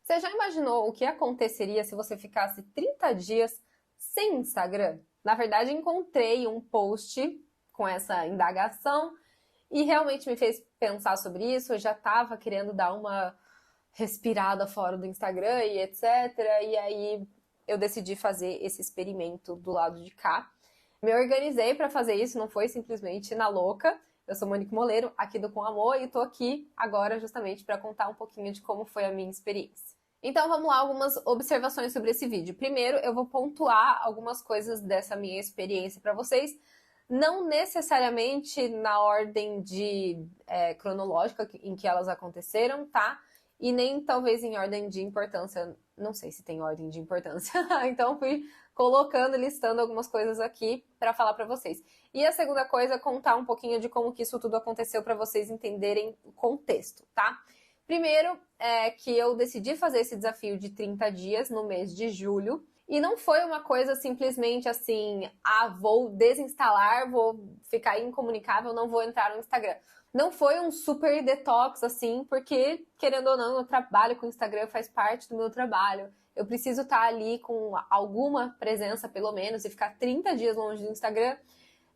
Você já imaginou o que aconteceria se você ficasse 30 dias sem Instagram? Na verdade, encontrei um post com essa indagação e realmente me fez pensar sobre isso. Eu já estava querendo dar uma respirada fora do Instagram e etc. E aí eu decidi fazer esse experimento do lado de cá. Me organizei para fazer isso, não foi simplesmente na louca. Eu sou Monique Moleiro, aqui do Com Amor, e tô aqui agora justamente para contar um pouquinho de como foi a minha experiência. Então vamos lá, algumas observações sobre esse vídeo. Primeiro, eu vou pontuar algumas coisas dessa minha experiência para vocês, não necessariamente na ordem cronológica em que elas aconteceram, tá? E nem talvez em ordem de importância, não sei se tem ordem de importância. Então fui colocando, listando algumas coisas aqui para falar para vocês. E a segunda coisa, contar um pouquinho de como que isso tudo aconteceu para vocês entenderem o contexto, tá? Primeiro, que eu decidi fazer esse desafio de 30 dias no mês de julho. E não foi uma coisa simplesmente assim, vou desinstalar, vou ficar incomunicável, não vou entrar no Instagram. Não foi um super detox assim, porque, querendo ou não, eu trabalho com o Instagram, faz parte do meu trabalho. Eu preciso estar ali com alguma presença, pelo menos, e ficar 30 dias longe do Instagram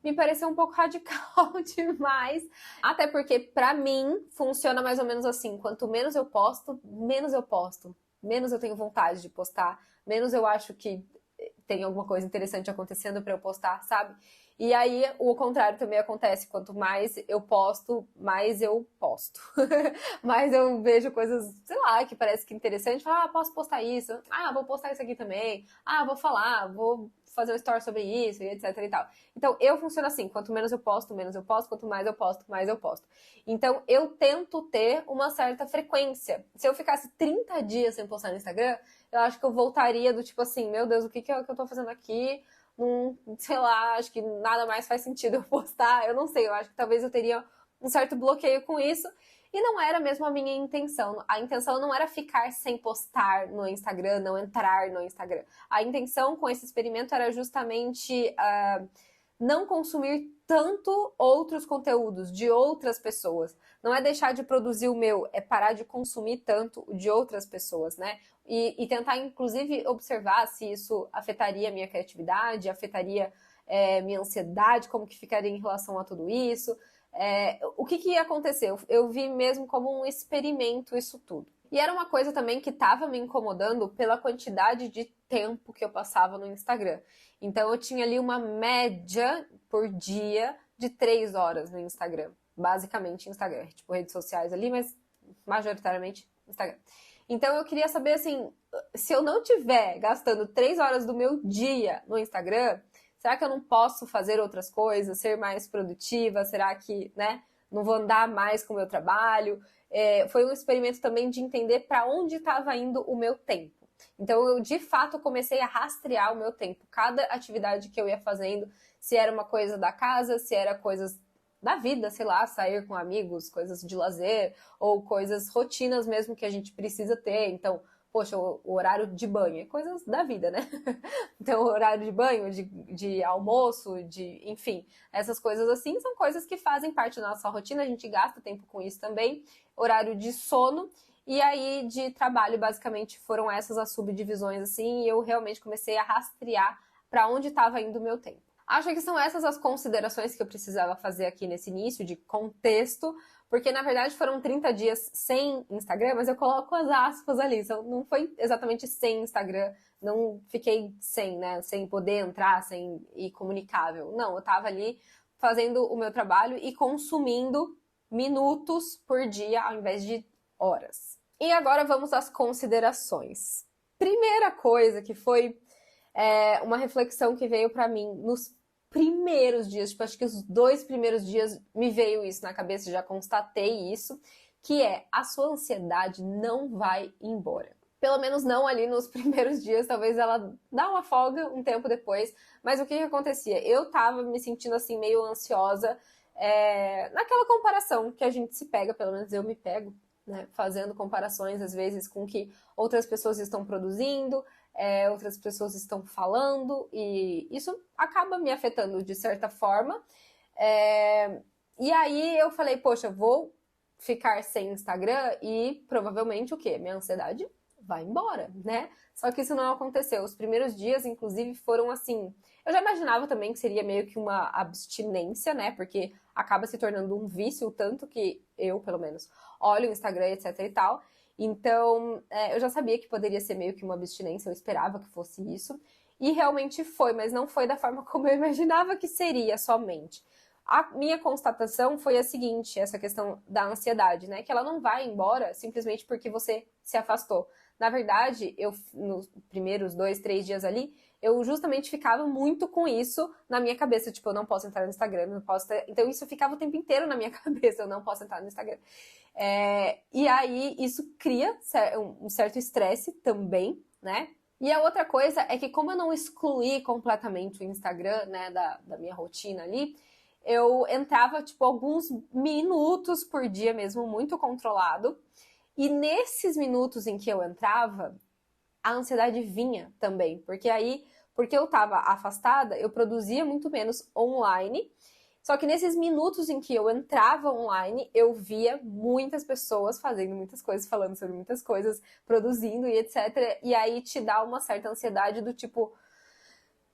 me pareceu um pouco radical demais. Até porque, pra mim, funciona mais ou menos assim. Quanto menos eu posto, menos eu posto. Menos eu tenho vontade de postar. Menos eu acho que tem alguma coisa interessante acontecendo pra eu postar, sabe? E aí, o contrário também acontece. Quanto mais eu posto, mais eu posto. Mais eu vejo coisas, sei lá, que parece que interessante. Falo, posso postar isso. Vou postar isso aqui também. Vou falar, vou fazer um story sobre isso, e etc e tal. Então, eu funciono assim, quanto menos eu posto, quanto mais eu posto, mais eu posto. Então, eu tento ter uma certa frequência. Se eu ficasse 30 dias sem postar no Instagram, eu acho que eu voltaria do tipo assim, meu Deus, o que eu tô fazendo aqui? Sei lá, acho que nada mais faz sentido eu postar, eu não sei, eu acho que talvez eu teria um certo bloqueio com isso. E não era mesmo a minha intenção. A intenção não era ficar sem postar no Instagram, não entrar no Instagram. A intenção com esse experimento era justamente não consumir tanto outros conteúdos de outras pessoas. Não é deixar de produzir o meu, é parar de consumir tanto o de outras pessoas, né? E tentar, inclusive, observar se isso afetaria a minha criatividade, afetaria minha ansiedade, como que ficaria em relação a tudo isso. O que ia acontecer? Eu vi mesmo como um experimento isso tudo. E era uma coisa também que estava me incomodando pela quantidade de tempo que eu passava no Instagram. Então eu tinha ali uma média por dia de 3 horas no Instagram. Basicamente Instagram. Tipo, redes sociais ali, mas majoritariamente Instagram. Então eu queria saber, assim, se eu não tiver gastando 3 horas do meu dia no Instagram, será que eu não posso fazer outras coisas, ser mais produtiva? Será que, né, não vou andar mais com o meu trabalho? Foi um experimento também de entender para onde estava indo o meu tempo. Então, eu, de fato, comecei a rastrear o meu tempo. Cada atividade que eu ia fazendo, se era uma coisa da casa, se era coisas da vida, sei lá, sair com amigos, coisas de lazer, ou coisas rotinas mesmo que a gente precisa ter. Então, poxa, o horário de banho, é coisas da vida, né? Então, o horário de banho, de almoço, enfim, essas coisas assim são coisas que fazem parte da nossa rotina, a gente gasta tempo com isso também. Horário de sono, e aí de trabalho, basicamente, foram essas as subdivisões, assim, e eu realmente comecei a rastrear para onde estava indo o meu tempo. Acho que são essas as considerações que eu precisava fazer aqui nesse início, de contexto, porque na verdade foram 30 dias sem Instagram, mas eu coloco as aspas ali, então não foi exatamente sem Instagram, não fiquei sem, né, sem poder entrar, sem ir comunicável. Não, eu tava ali fazendo o meu trabalho e consumindo minutos por dia ao invés de horas. E agora vamos às considerações. Primeira coisa que foi uma reflexão que veio para mim nos primeiros dias, tipo, acho que os 2 primeiros dias me veio isso na cabeça, já constatei isso, que a sua ansiedade não vai embora. Pelo menos não ali nos primeiros dias, talvez ela dá uma folga um tempo depois, mas o que acontecia? Eu tava me sentindo assim meio ansiosa, naquela comparação que a gente se pega, pelo menos eu me pego, né, fazendo comparações às vezes com o que outras pessoas estão produzindo, outras pessoas estão falando, e isso acaba me afetando de certa forma. E aí eu falei, poxa, vou ficar sem Instagram e provavelmente o quê? Minha ansiedade vai embora, né? Só que isso não aconteceu. Os primeiros dias, inclusive, foram assim. Eu já imaginava também que seria meio que uma abstinência, né? Porque acaba se tornando um vício, tanto que eu, pelo menos, olho o Instagram, etc e tal. Então, eu já sabia que poderia ser meio que uma abstinência, eu esperava que fosse isso. E realmente foi, mas não foi da forma como eu imaginava que seria somente. A minha constatação foi a seguinte, essa questão da ansiedade, né? Que ela não vai embora simplesmente porque você se afastou. Na verdade, eu, nos primeiros 2, 3 dias ali, eu justamente ficava muito com isso na minha cabeça. Tipo, eu não posso entrar no Instagram, não posso ter... Então, isso ficava o tempo inteiro na minha cabeça, eu não posso entrar no Instagram. E aí, isso cria um certo estresse também, né? E a outra coisa é que como eu não excluí completamente o Instagram, né, da minha rotina ali, eu entrava, tipo, alguns minutos por dia mesmo, muito controlado. E nesses minutos em que eu entrava, a ansiedade vinha também. Porque eu tava afastada, eu produzia muito menos online. Só que nesses minutos em que eu entrava online, eu via muitas pessoas fazendo muitas coisas, falando sobre muitas coisas, produzindo e etc. E aí te dá uma certa ansiedade do tipo,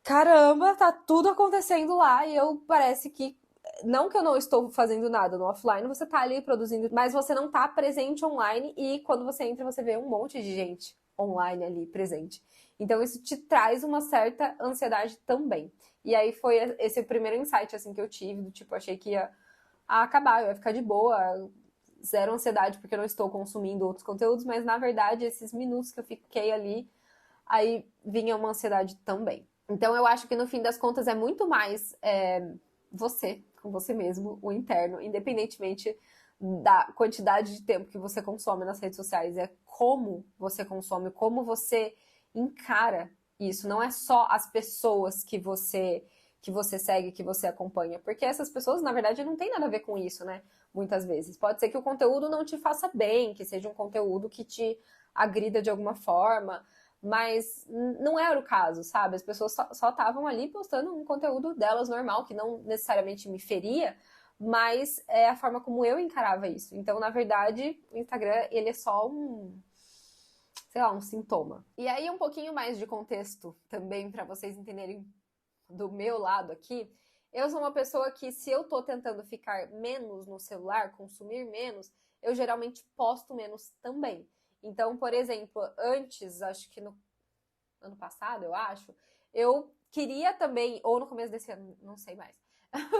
caramba, tá tudo acontecendo lá e eu parece que não que eu não estou fazendo nada no offline, você tá ali produzindo, mas você não tá presente online e quando você entra você vê um monte de gente online ali presente. Então isso te traz uma certa ansiedade também. E aí foi esse o primeiro insight assim que eu tive, do tipo, achei que ia acabar, eu ia ficar de boa, zero ansiedade porque eu não estou consumindo outros conteúdos, mas na verdade esses minutos que eu fiquei ali, aí vinha uma ansiedade também. Então eu acho que no fim das contas é muito mais você, com você mesmo, o interno, independentemente da quantidade de tempo que você consome nas redes sociais, é como você consome, como você encara isso. Não é só as pessoas que você segue, que você acompanha, porque essas pessoas, na verdade, não tem nada a ver com isso, né? Muitas vezes. Pode ser que o conteúdo não te faça bem, que seja um conteúdo que te agrida de alguma forma, mas não era o caso, sabe? As pessoas só estavam ali postando um conteúdo delas normal, que não necessariamente me feria, mas é a forma como eu encarava isso. Então, na verdade, o Instagram, ele é só sei lá, um sintoma. E aí, um pouquinho mais de contexto também, para vocês entenderem do meu lado aqui. Eu sou uma pessoa que, se eu tô tentando ficar menos no celular, consumir menos, eu geralmente posto menos também. Então, por exemplo, antes, acho que no ano passado, eu acho, eu queria também, ou no começo desse ano, não sei mais,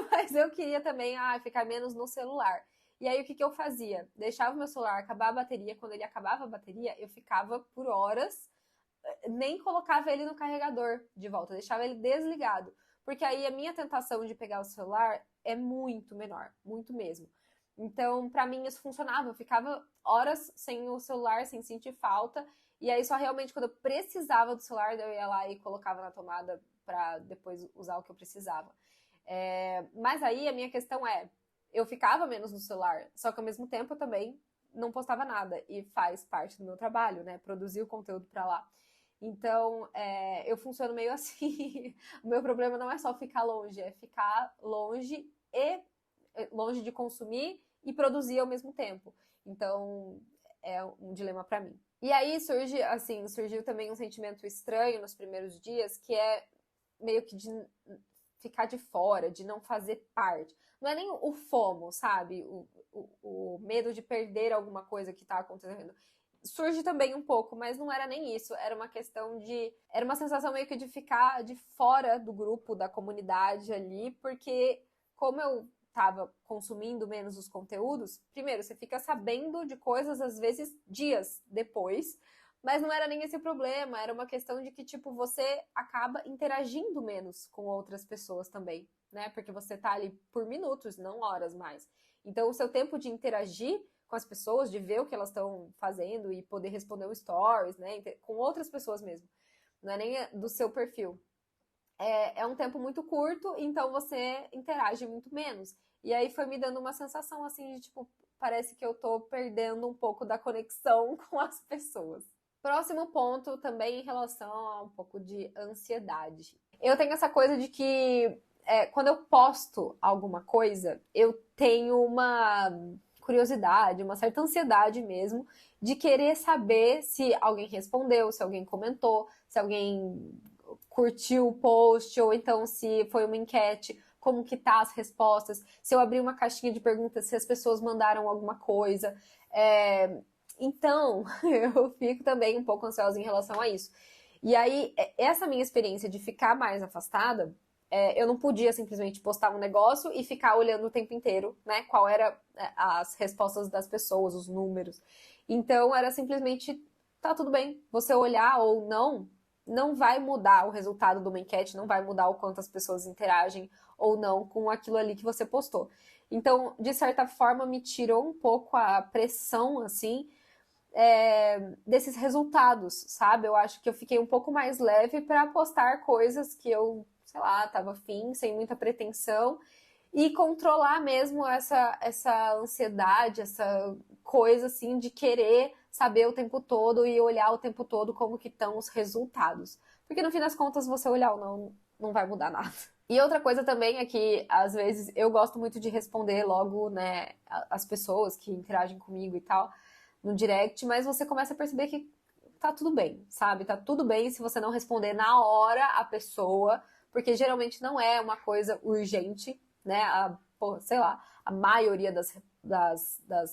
mas eu queria também ficar menos no celular. E aí o que eu fazia? Deixava o meu celular acabar a bateria, quando ele acabava a bateria, eu ficava por horas, nem colocava ele no carregador de volta, deixava ele desligado. Porque aí a minha tentação de pegar o celular é muito menor, muito mesmo. Então, para mim, isso funcionava. Eu ficava horas sem o celular, sem sentir falta. E aí, só realmente quando eu precisava do celular, eu ia lá e colocava na tomada para depois usar o que eu precisava. Mas aí a minha questão eu ficava menos no celular, só que ao mesmo tempo eu também não postava nada. E faz parte do meu trabalho, né? Produzir o conteúdo para lá. Então, eu funciono meio assim. O meu problema não é só ficar longe, é ficar longe de consumir e produzir ao mesmo tempo. Então, é um dilema para mim. E aí surgiu também um sentimento estranho nos primeiros dias, que é meio que de ficar de fora, de não fazer parte. Não é nem o FOMO, sabe? O medo de perder alguma coisa que tá acontecendo. Surge também um pouco, mas não era nem isso. Era uma questão de... Era uma sensação meio que de ficar de fora do grupo, da comunidade ali, porque como eu estava consumindo menos os conteúdos, primeiro, você fica sabendo de coisas, às vezes, dias depois, mas não era nem esse o problema, era uma questão de que, tipo, você acaba interagindo menos com outras pessoas também, né? Porque você tá ali por minutos, não horas mais. Então, o seu tempo de interagir com as pessoas, de ver o que elas estão fazendo e poder responder o stories, né? Com outras pessoas mesmo. Não é nem do seu perfil. É um tempo muito curto, então você interage muito menos. E aí foi me dando uma sensação assim de tipo, parece que eu tô perdendo um pouco da conexão com as pessoas. Próximo ponto também em relação a um pouco de ansiedade. Eu tenho essa coisa de que quando eu posto alguma coisa, eu tenho uma curiosidade, uma certa ansiedade mesmo, de querer saber se alguém respondeu, se alguém comentou, se alguém curtiu o post, ou então se foi uma enquete, como que tá as respostas, se eu abri uma caixinha de perguntas, se as pessoas mandaram alguma coisa. Então, eu fico também um pouco ansiosa em relação a isso. E aí, essa minha experiência de ficar mais afastada, eu não podia simplesmente postar um negócio e ficar olhando o tempo inteiro, né? Qual era as respostas das pessoas, os números. Então, era simplesmente, tá tudo bem, você olhar ou não vai mudar o resultado de uma enquete, não vai mudar o quanto as pessoas interagem ou não com aquilo ali que você postou. Então, de certa forma, me tirou um pouco a pressão, assim, desses resultados, sabe? Eu acho que eu fiquei um pouco mais leve para postar coisas que eu, sei lá, tava afim, sem muita pretensão, e controlar mesmo essa ansiedade, essa coisa assim de querer saber o tempo todo e olhar o tempo todo como que estão os resultados. Porque no fim das contas, você olhar ou não vai mudar nada. E outra coisa também é que, às vezes, eu gosto muito de responder logo, né, as pessoas que interagem comigo e tal, no direct, mas você começa a perceber que tá tudo bem, sabe? Tá tudo bem se você não responder na hora a pessoa, porque geralmente não é uma coisa urgente, né? Sei lá, a maioria dos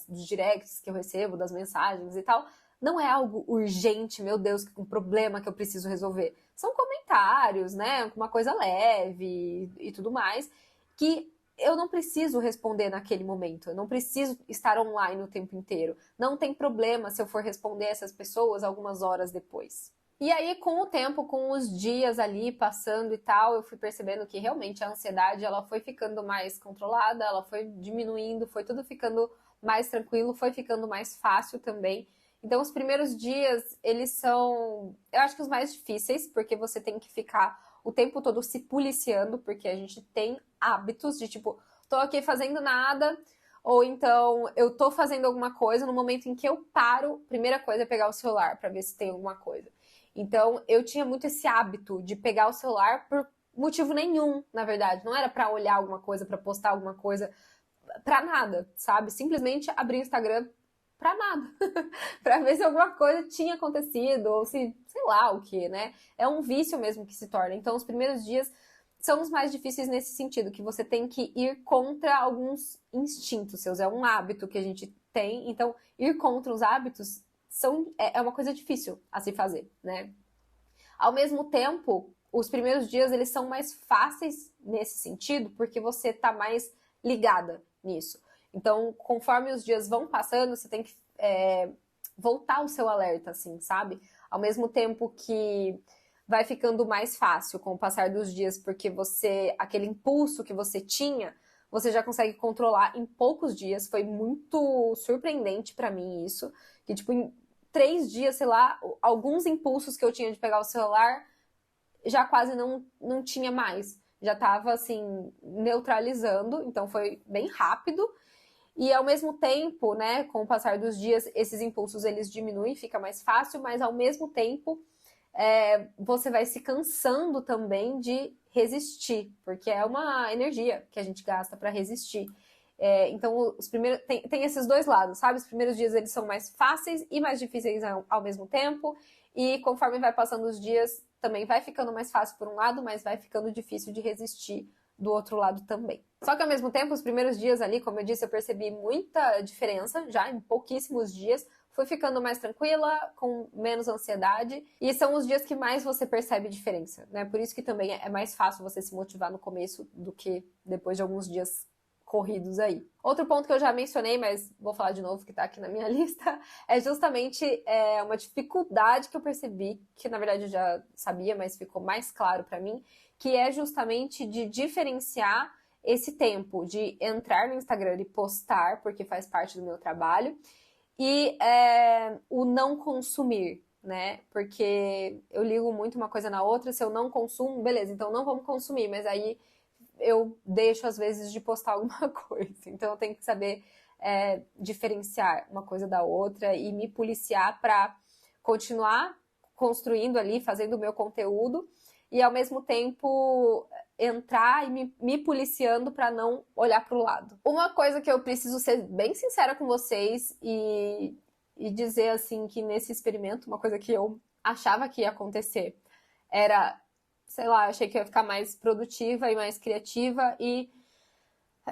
directs que eu recebo, das mensagens e tal, não é algo urgente, meu Deus, um problema que eu preciso resolver. São comentários, né? Uma coisa leve e tudo mais, que eu não preciso responder naquele momento, eu não preciso estar online o tempo inteiro. Não tem problema se eu for responder essas pessoas algumas horas depois. E aí, com o tempo, com os dias ali passando e tal, eu fui percebendo que realmente a ansiedade ela foi ficando mais controlada, ela foi diminuindo, foi tudo ficando mais tranquilo, foi ficando mais fácil também. Então, os primeiros dias, eles são, eu acho que os mais difíceis, porque você tem que ficar o tempo todo se policiando, porque a gente tem hábitos de tipo, tô aqui fazendo nada, ou então eu tô fazendo alguma coisa, no momento em que eu paro, primeira coisa é pegar o celular para ver se tem alguma coisa. Então, eu tinha muito esse hábito de pegar o celular por motivo nenhum, na verdade. Não era para olhar alguma coisa, para postar alguma coisa, para nada, sabe? Simplesmente abrir o Instagram para nada, para ver se alguma coisa tinha acontecido ou se, sei lá o que, né? É um vício mesmo que se torna. Então, os primeiros dias são os mais difíceis nesse sentido, que você tem que ir contra alguns instintos seus, é um hábito que a gente tem, então ir contra os hábitos é uma coisa difícil a se fazer, né? Ao mesmo tempo, os primeiros dias eles são mais fáceis nesse sentido, porque você tá mais ligada nisso. Então, conforme os dias vão passando, você tem que voltar o seu alerta, assim, sabe? Ao mesmo tempo que vai ficando mais fácil com o passar dos dias, porque aquele impulso que você tinha, você já consegue controlar em poucos dias. Foi muito surpreendente para mim isso, que tipo, em 3 dias, sei lá, alguns impulsos que eu tinha de pegar o celular já quase não tinha mais. Já tava, assim, neutralizando, então foi bem rápido. E ao mesmo tempo, né, com o passar dos dias, esses impulsos eles diminuem, fica mais fácil, mas ao mesmo tempo você vai se cansando também de resistir, porque é uma energia que a gente gasta para resistir. Então, os primeiros tem esses dois lados, sabe? Os primeiros dias eles são mais fáceis e mais difíceis ao mesmo tempo, e conforme vai passando os dias, também vai ficando mais fácil por um lado, mas vai ficando difícil de resistir do outro lado também. Só que ao mesmo tempo, os primeiros dias ali, como eu disse, eu percebi muita diferença já em pouquíssimos dias. Fui ficando mais tranquila, com menos ansiedade, e são os dias que mais você percebe diferença, né? Por isso que também é mais fácil você se motivar no começo do que depois de alguns dias corridos aí. Outro ponto que eu já mencionei, mas vou falar de novo que tá aqui na minha lista, é justamente uma dificuldade que eu percebi, que na verdade eu já sabia, mas ficou mais claro para mim, que é justamente de diferenciar esse tempo de entrar no Instagram e postar, porque faz parte do meu trabalho, e o não consumir, né? Porque eu ligo muito uma coisa na outra, se eu não consumo, beleza, então não vamos consumir, mas aí eu deixo às vezes de postar alguma coisa. Então eu tenho que saber diferenciar uma coisa da outra e me policiar para continuar construindo ali, fazendo o meu conteúdo e ao mesmo tempo entrar e me policiando para não olhar para o lado. Uma coisa que eu preciso ser bem sincera com vocês e dizer assim que nesse experimento, uma coisa que eu achava que ia acontecer era, sei lá, achei que eu ia ficar mais produtiva e mais criativa e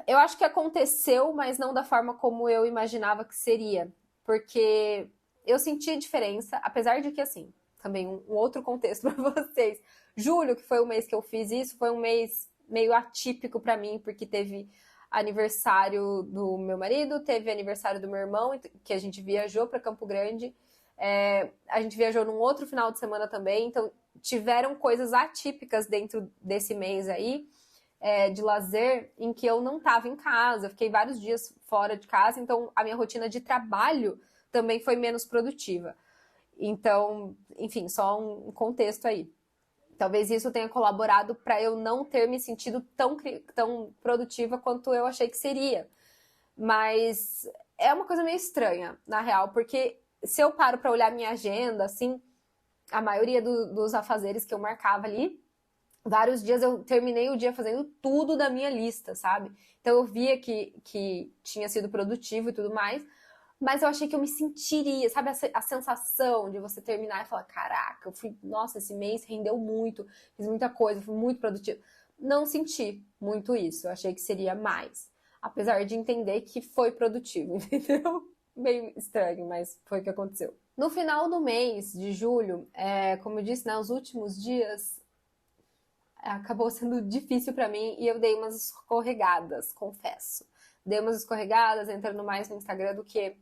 eu acho que aconteceu, mas não da forma como eu imaginava que seria, porque eu senti diferença, apesar de que assim, também um outro contexto para vocês. Julho, que foi o mês que eu fiz isso, foi um mês meio atípico para mim, porque teve aniversário do meu marido, teve aniversário do meu irmão, que a gente viajou para Campo Grande. A gente viajou num outro final de semana também, então tiveram coisas atípicas dentro desse mês aí, de lazer, em que eu não estava em casa, eu fiquei vários dias fora de casa, então a minha rotina de trabalho também foi menos produtiva. Então, enfim, só um contexto aí. Talvez isso tenha colaborado para eu não ter me sentido tão produtiva quanto eu achei que seria. Mas é uma coisa meio estranha, na real, porque se eu paro para olhar minha agenda, assim, a maioria dos afazeres que eu marcava ali, vários dias eu terminei o dia fazendo tudo da minha lista, sabe? Então eu via que tinha sido produtivo e tudo mais, mas eu achei que eu me sentiria, sabe, a sensação de você terminar e falar, caraca, nossa, esse mês rendeu muito, fiz muita coisa, fui muito produtivo. Não senti muito isso, eu achei que seria mais, apesar de entender que foi produtivo, entendeu? Meio estranho, mas foi o que aconteceu. No final do mês de julho, como eu disse, né, os últimos dias acabou sendo difícil para mim e eu dei umas escorregadas, confesso. Dei umas escorregadas entrando mais no Instagram do que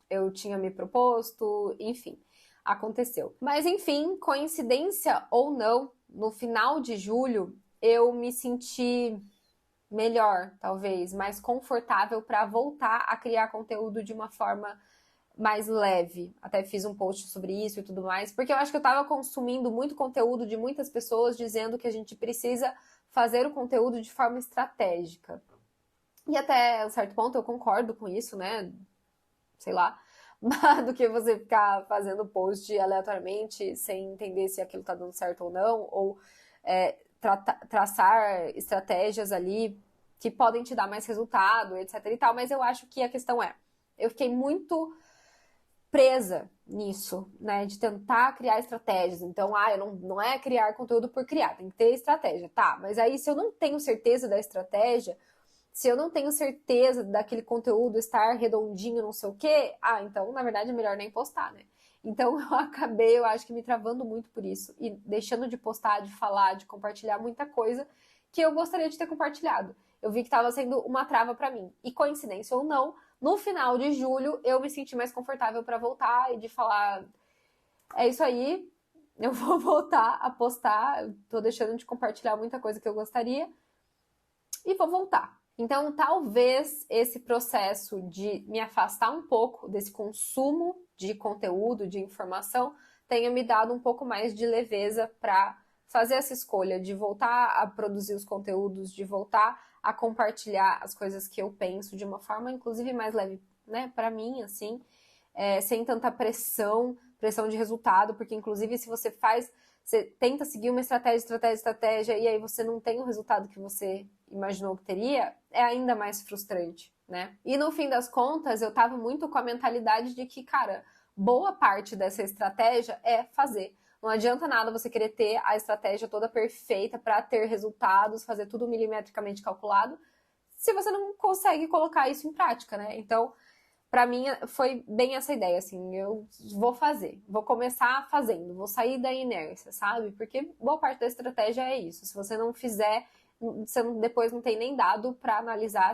eu tinha me proposto, enfim, aconteceu. Mas enfim, coincidência ou não, no final de julho eu me senti melhor, talvez, mais confortável para voltar a criar conteúdo de uma forma mais leve. Até fiz um post sobre isso e tudo mais, porque eu acho que eu estava consumindo muito conteúdo de muitas pessoas dizendo que a gente precisa fazer o conteúdo de forma estratégica. E até um certo ponto eu concordo com isso, né? Sei lá, do que você ficar fazendo post aleatoriamente sem entender se aquilo tá dando certo ou não, ou traçar estratégias ali que podem te dar mais resultado, etc e tal, mas eu acho que a questão eu fiquei muito presa nisso, né, de tentar criar estratégias. Então, não é criar conteúdo por criar, tem que ter estratégia, tá, mas aí se eu não tenho certeza da estratégia, se eu não tenho certeza daquele conteúdo estar redondinho, não sei o quê, então, na verdade, é melhor nem postar, né? Então, eu acho que me travando muito por isso e deixando de postar, de falar, de compartilhar muita coisa que eu gostaria de ter compartilhado. Eu vi que estava sendo uma trava para mim. E coincidência ou não, no final de julho, eu me senti mais confortável para voltar e de falar, é isso aí, eu vou voltar a postar, eu tô deixando de compartilhar muita coisa que eu gostaria e vou voltar. Então, talvez esse processo de me afastar um pouco desse consumo de conteúdo, de informação, tenha me dado um pouco mais de leveza para fazer essa escolha de voltar a produzir os conteúdos, de voltar a compartilhar as coisas que eu penso de uma forma, inclusive, mais leve, né, para mim, assim, sem tanta pressão de resultado, porque, inclusive, se você tenta seguir uma estratégia, e aí você não tem o resultado que você imaginou que teria, é ainda mais frustrante, né? E no fim das contas, eu tava muito com a mentalidade de que, cara, boa parte dessa estratégia é fazer. Não adianta nada você querer ter a estratégia toda perfeita para ter resultados, fazer tudo milimetricamente calculado, se você não consegue colocar isso em prática, né? Então, para mim, foi bem essa ideia, assim, eu vou fazer, vou começar fazendo, vou sair da inércia, sabe? Porque boa parte da estratégia é isso. Se você não fizer, você depois não tem nem dado para analisar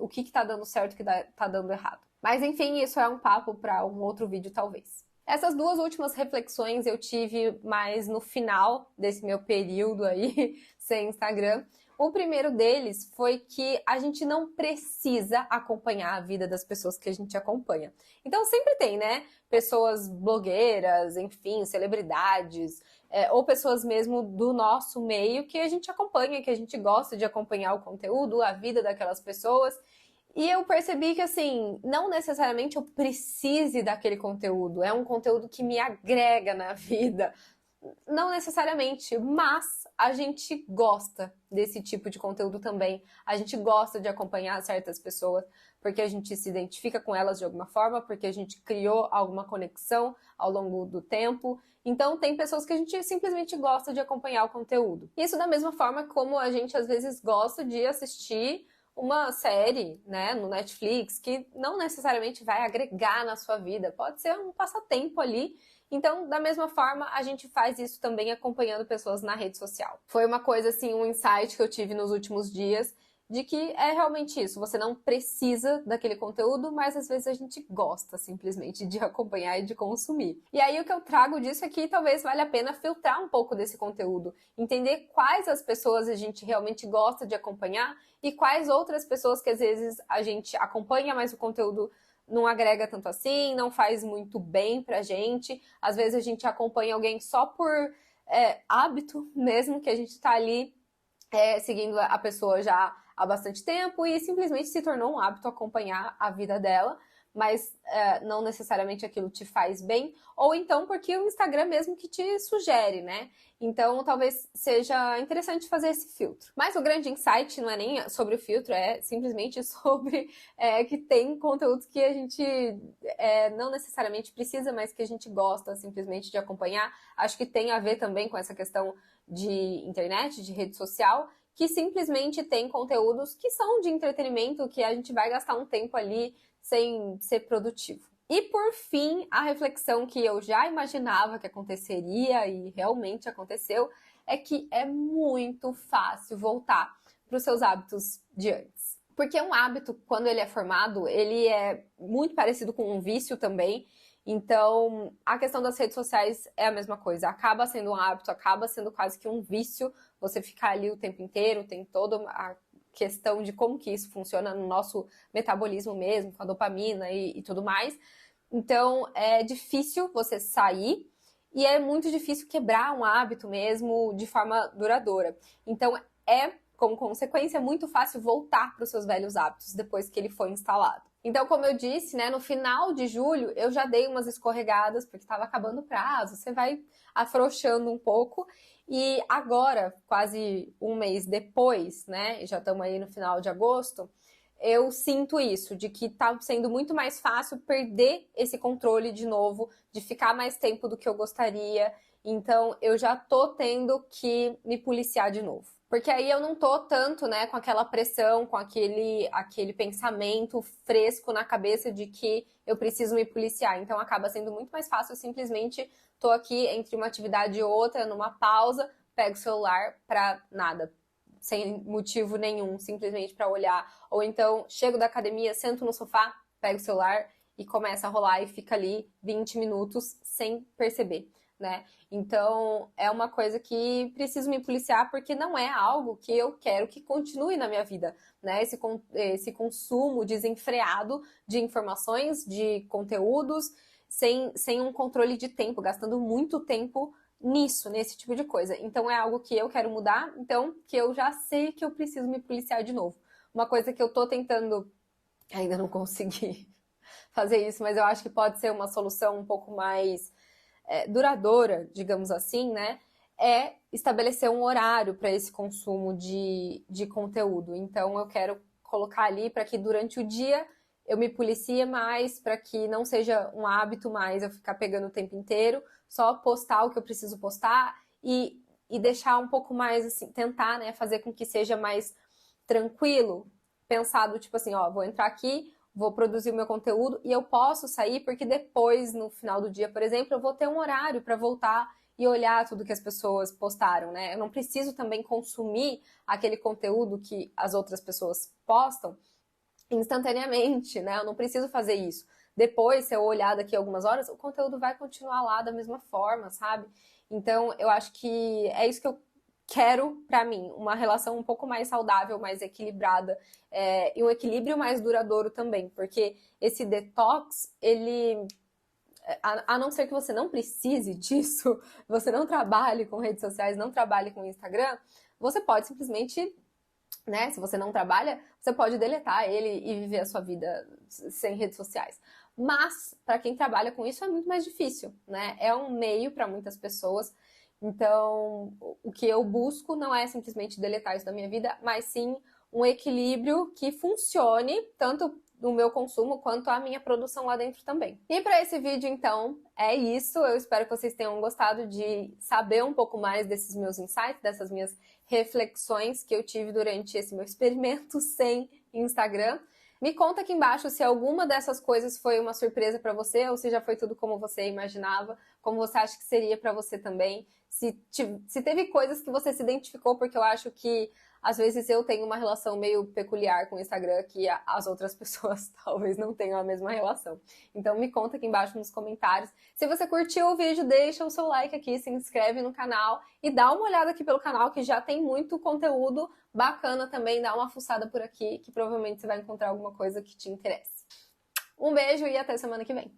o que tá dando certo e o que tá dando errado. Mas, enfim, isso é um papo para um outro vídeo, talvez. Essas duas últimas reflexões eu tive mais no final desse meu período aí sem Instagram. O primeiro deles foi que a gente não precisa acompanhar a vida das pessoas que a gente acompanha. Então sempre tem, né? Pessoas blogueiras, enfim, celebridades, ou pessoas mesmo do nosso meio que a gente acompanha, que a gente gosta de acompanhar o conteúdo, a vida daquelas pessoas. E eu percebi que, assim, não necessariamente eu precise daquele conteúdo. É um conteúdo que me agrega na vida. Não necessariamente, mas a gente gosta desse tipo de conteúdo também. A gente gosta de acompanhar certas pessoas porque a gente se identifica com elas de alguma forma, porque a gente criou alguma conexão ao longo do tempo. Então, tem pessoas que a gente simplesmente gosta de acompanhar o conteúdo. Isso da mesma forma como a gente às vezes gosta de assistir uma série, né, no Netflix, que não necessariamente vai agregar na sua vida, pode ser um passatempo ali. Então, da mesma forma, a gente faz isso também acompanhando pessoas na rede social. Foi uma coisa, assim, um insight que eu tive nos últimos dias, de que é realmente isso, você não precisa daquele conteúdo, mas às vezes a gente gosta simplesmente de acompanhar e de consumir. E aí o que eu trago disso é que talvez valha a pena filtrar um pouco desse conteúdo, entender quais as pessoas a gente realmente gosta de acompanhar e quais outras pessoas que às vezes a gente acompanha, mas o conteúdo não agrega tanto assim, não faz muito bem pra gente. Às vezes a gente acompanha alguém só por hábito mesmo, que a gente tá ali seguindo a pessoa já há bastante tempo e simplesmente se tornou um hábito acompanhar a vida dela, mas não necessariamente aquilo te faz bem, ou então porque o Instagram mesmo que te sugere, né? Então talvez seja interessante fazer esse filtro. Mas o grande insight não é nem sobre o filtro, é simplesmente sobre que tem conteúdos que a gente não necessariamente precisa, mas que a gente gosta simplesmente de acompanhar. Acho que tem a ver também com essa questão de internet, de rede social, que simplesmente tem conteúdos que são de entretenimento, que a gente vai gastar um tempo ali sem ser produtivo. E por fim, a reflexão que eu já imaginava que aconteceria e realmente aconteceu é que é muito fácil voltar para os seus hábitos de antes. Porque um hábito, quando ele é formado, ele é muito parecido com um vício também. Então, a questão das redes sociais é a mesma coisa. Acaba sendo um hábito, acaba sendo quase que um vício. Você ficar ali o tempo inteiro, tem toda a questão de como que isso funciona no nosso metabolismo mesmo, com a dopamina e tudo mais. Então, é difícil você sair e é muito difícil quebrar um hábito mesmo de forma duradoura. Então, como consequência, muito fácil voltar para os seus velhos hábitos depois que ele foi instalado. Então, como eu disse, né, no final de julho eu já dei umas escorregadas porque estava acabando o prazo, você vai afrouxando um pouco. E agora, quase um mês depois, né, já estamos aí no final de agosto, eu sinto isso, de que tá sendo muito mais fácil perder esse controle de novo, de ficar mais tempo do que eu gostaria. Então, eu já tô tendo que me policiar de novo. Porque aí eu não tô tanto, né, com aquela pressão, com aquele pensamento fresco na cabeça de que eu preciso me policiar. Então, acaba sendo muito mais fácil, eu simplesmente tô aqui entre uma atividade e outra, numa pausa, pego o celular pra nada, sem motivo nenhum, simplesmente para olhar. Ou então, chego da academia, sento no sofá, pego o celular e começa a rolar e fica ali 20 minutos sem perceber, né? Então, é uma coisa que preciso me policiar porque não é algo que eu quero que continue na minha vida, né? Esse consumo desenfreado de informações, de conteúdos, sem um controle de tempo, gastando muito tempo nisso, nesse tipo de coisa. Então é algo que eu quero mudar, então que eu já sei que eu preciso me policiar de novo. Uma coisa que eu tô tentando, ainda não consegui fazer isso, mas eu acho que pode ser uma solução um pouco mais duradoura, digamos assim, né? É estabelecer um horário para esse consumo de conteúdo. Então eu quero colocar ali para que durante o dia eu me policie mais, para que não seja um hábito mais eu ficar pegando o tempo inteiro, só postar o que eu preciso postar e deixar um pouco mais assim, tentar, né, fazer com que seja mais tranquilo, pensado tipo assim, ó, vou entrar aqui, vou produzir o meu conteúdo e eu posso sair porque depois, no final do dia, por exemplo, eu vou ter um horário para voltar e olhar tudo que as pessoas postaram, né? Eu não preciso também consumir aquele conteúdo que as outras pessoas postam instantaneamente, né? Eu não preciso fazer isso. Depois, se eu olhar daqui a algumas horas, o conteúdo vai continuar lá da mesma forma, sabe? Então, eu acho que é isso que eu quero pra mim, uma relação um pouco mais saudável, mais equilibrada, e um equilíbrio mais duradouro também, porque esse detox, ele a não ser que você não precise disso, você não trabalhe com redes sociais, não trabalhe com Instagram, você pode simplesmente, né, se você não trabalha, você pode deletar ele e viver a sua vida sem redes sociais. Mas, para quem trabalha com isso, é muito mais difícil, né? É um meio para muitas pessoas Então, o que eu busco não é simplesmente deletar isso da minha vida, mas sim um equilíbrio que funcione tanto no meu consumo quanto a minha produção lá dentro também. E para esse vídeo, então, é isso. Eu espero que vocês tenham gostado de saber um pouco mais desses meus insights, dessas minhas reflexões que eu tive durante esse meu experimento sem Instagram. Me conta aqui embaixo se alguma dessas coisas foi uma surpresa para você ou se já foi tudo como você imaginava, como você acha que seria para você também. Se teve coisas que você se identificou, porque eu acho que às vezes eu tenho uma relação meio peculiar com o Instagram que as outras pessoas talvez não tenham a mesma relação. Então me conta aqui embaixo nos comentários. Se você curtiu o vídeo, deixa o seu like aqui, se inscreve no canal e dá uma olhada aqui pelo canal que já tem muito conteúdo bacana também. Dá uma fuçada por aqui que provavelmente você vai encontrar alguma coisa que te interesse. Um beijo e até semana que vem.